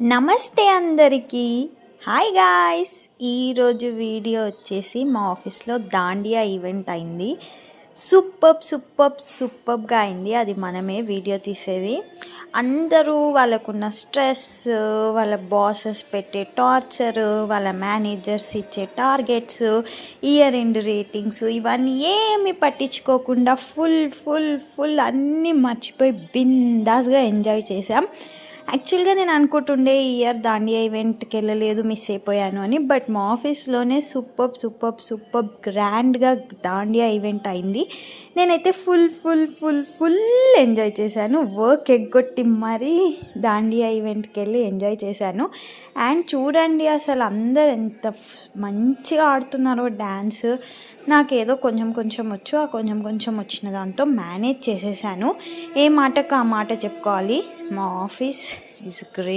నమస్తే అందరికీ. Hi guys. ఈరోజు వీడియో వచ్చేసి మా ఆఫీస్లో దాండియా ఈవెంట్ అయింది. సూపర్గా అయింది. అది మనమే వీడియో తీసేది. అందరూ వాళ్ళకున్న స్ట్రెస్, వాళ్ళ బాసెస్ పెట్టే టార్చర్, వాళ్ళ మేనేజర్స్ ఇచ్చే టార్గెట్స్, ఇయర్ ఎండ్ రేటింగ్స్ ఇవన్నీ ఏమి పట్టించుకోకుండా ఫుల్ అన్నీ మర్చిపోయి బిందాస్గా ఎంజాయ్ చేసాం. యాక్చువల్గా నేను అనుకుంటుండే ఈ ఇయర్ దాండియా ఈవెంట్కి వెళ్ళలేదు, మిస్ అయిపోయాను అని. బట్ మా ఆఫీస్లోనే సూపర్ గ్రాండ్గా దాండియా ఈవెంట్ అయింది. నేనైతే ఫుల్ ఎంజాయ్ చేశాను. వర్క్ ఎగ్గొట్టి మరీ దాండియా ఈవెంట్కి వెళ్ళి ఎంజాయ్ చేశాను. అండ్ చూడండి అసలు అందరు ఎంత మంచిగా ఆడుతున్నారో డ్యాన్స్. నాకేదో కొంచెం వచ్చు. ఆ కొంచెం వచ్చిన దాంతో మేనేజ్ చేసేసాను. ఏ మాటకు ఆ మాట చెప్పుకోవాలి. మా ఆఫీస్ ఈజ్ గ్రేట్.